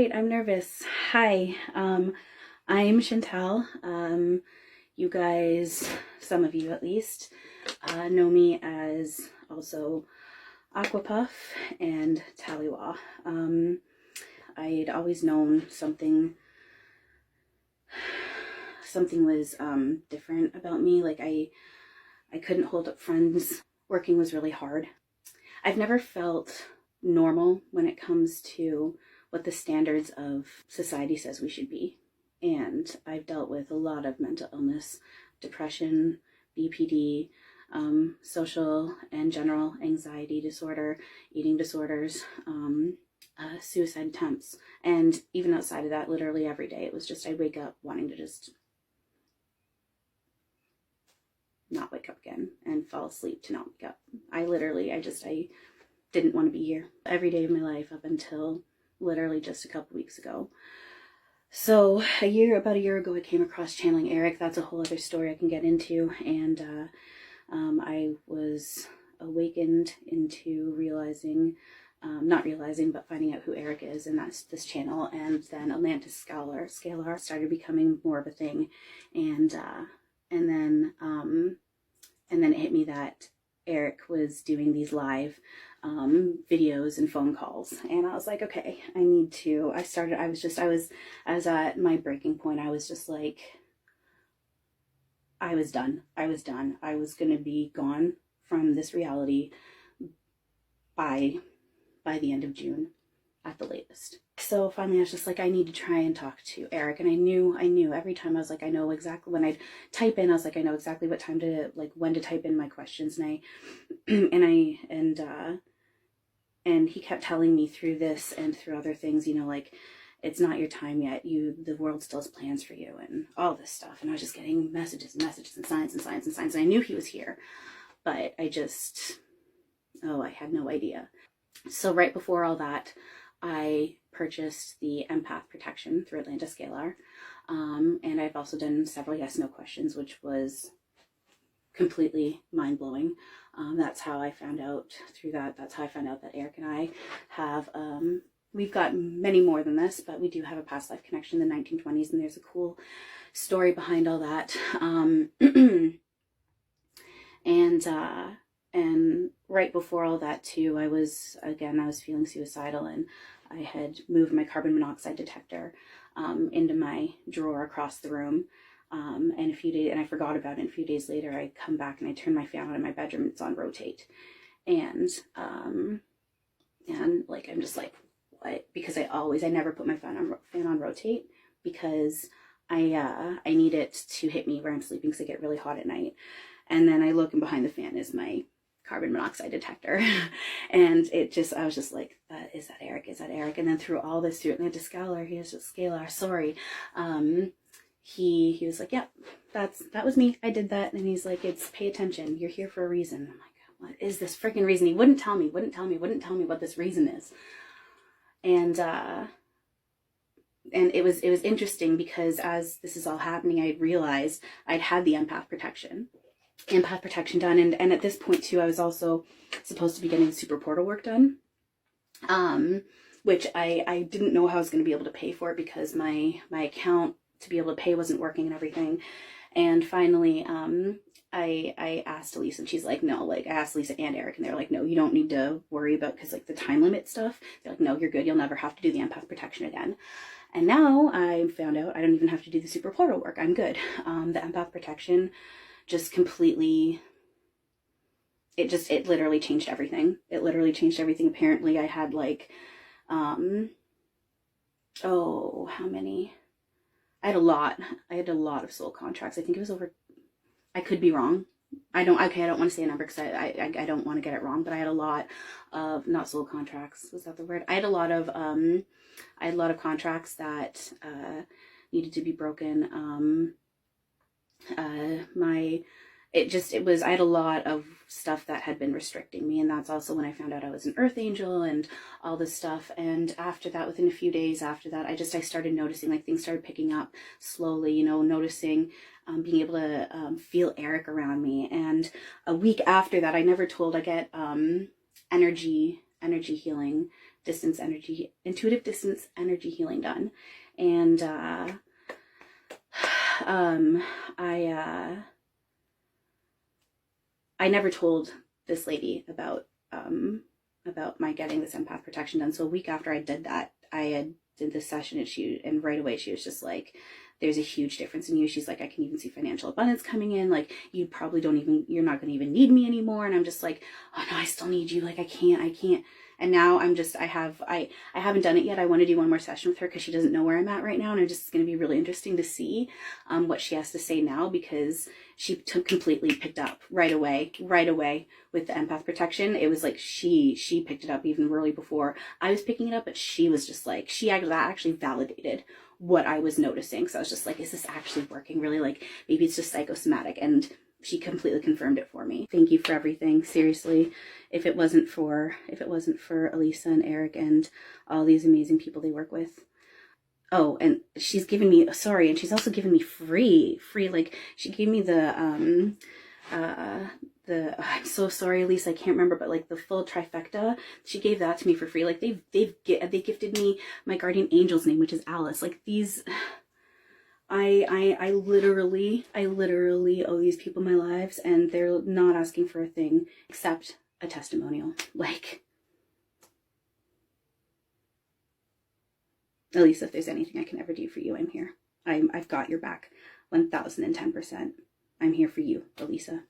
right, I'm nervous. Hi, I'm Chantal. You guys, some of you at least, know me as also Aquapuff and Taliwa. I'd always known something was different about me. Like I couldn't hold up friends. Working was really hard. I've never felt normal when it comes to what the standards of society says we should be. And I've dealt with a lot of mental illness, depression, BPD, social and general anxiety disorder, eating disorders, suicide attempts. And even outside of that, literally every day, it was just I'd wake up wanting to just not wake up again and fall asleep to not wake up. I didn't want to be here every day of my life up until literally just a couple weeks ago. So about a year ago, I came across channeling Eric. That's a whole other story I can get into. And I was awakened into but finding out who Eric is, and that's this channel. And then Atlantis Scalar started becoming more of a thing. And then it hit me that Eric was doing these live videos and phone calls, and I was like, okay, I was at my breaking point. I was just like, I was done. I was going to be gone from this reality by the end of June at the latest. So finally I was just like, I need to try and talk to Eric. And I knew every time I was like, I know exactly when I'd type in, I was like, I know exactly what time to, like, when to type in my questions. And and he kept telling me through this and through other things, like, it's not your time yet. The world still has plans for you and all this stuff. And I was just getting messages and signs. And I knew he was here, but I had no idea. So right before all that, I purchased the empath protection through Atlantis Scalar. And I've also done several yes/no questions, which was completely mind-blowing. That's how I found out that Eric and I have, we've got many more than this, but we do have a past life connection in the 1920s, and there's a cool story behind all that. And right before all that too, I was feeling suicidal, and I had moved my carbon monoxide detector into my drawer across the room. And I forgot about it. And a few days later, I come back and I turn my fan on in my bedroom. It's on rotate. And like, I'm just like, what? Because I never put my fan on rotate, because I need it to hit me where I'm sleeping, because I get really hot at night. And then I look, and behind the fan is my carbon monoxide detector. And I was just like, is that Eric? And then through all this, through Atlantis Scalar, sorry. He was like, yeah, that was me. I did that. And he's like, pay attention. You're here for a reason. I'm like, what is this freaking reason? He wouldn't tell me what this reason is. And it was interesting, because as this is all happening, I realized I'd had the empath protection done. And at this point too, I was also supposed to be getting super portal work done. Which I didn't know how I was going to be able to pay for it, because my account to be able to pay wasn't working and everything. And finally, I asked Elise, and she's like, no, like, I asked Lisa and Eric, and they're like, no, you don't need to worry about, because like the time limit stuff, they're like, no, you're good. You'll never have to do the empath protection again. And now I found out I don't even have to do the super portal work. I'm good. The empath protection just completely, it literally changed everything. Apparently I had like, how many? I had a lot of soul contracts. I think it was over, I could be wrong. I don't want to say a number, because I don't want to get it wrong, but I had a lot of, not soul contracts, was that the word? I had a lot of contracts that, needed to be broken. I had a lot of stuff that had been restricting me, and that's also when I found out I was an earth angel and all this stuff. And after that, within a few days after that, I started noticing, like, things started picking up slowly, noticing, being able to feel Eric around me. And a week after that, I never told, I get energy healing intuitive distance energy healing done. And I never told this lady about my getting this empath protection done. So a week after I did that, I had did this session, and right away she was just like, there's a huge difference in you. She's like, I can even see financial abundance coming in. Like, you probably you're not going to even need me anymore. And I'm just like, oh no, I still need you. Like, I can't. And now I haven't done it yet. I want to do one more session with her because she doesn't know where I'm at right now. And it's going to be really interesting to see what she has to say now, because she completely picked up right away with the empath protection. It was like she picked it up even really before I was picking it up, but she was just like, that actually validated what I was noticing. So I was just like, is this actually working really? Like, maybe it's just psychosomatic. And she completely confirmed it for me. Thank you for everything. Seriously, if it wasn't for Elisa and Eric and all these amazing people they work with. Oh, and she's given me, sorry, and she's also given me free, like, she gave me I'm so sorry, Elisa, I can't remember, but like the full trifecta, she gave that to me for free. Like, they gifted me my guardian angel's name, which is Alice. Like, these, I literally owe these people my lives, and they're not asking for a thing except a testimonial. Like, Elisa, if there's anything I can ever do for you, I'm here. I've got your back 1010%. I'm here for you, Elisa.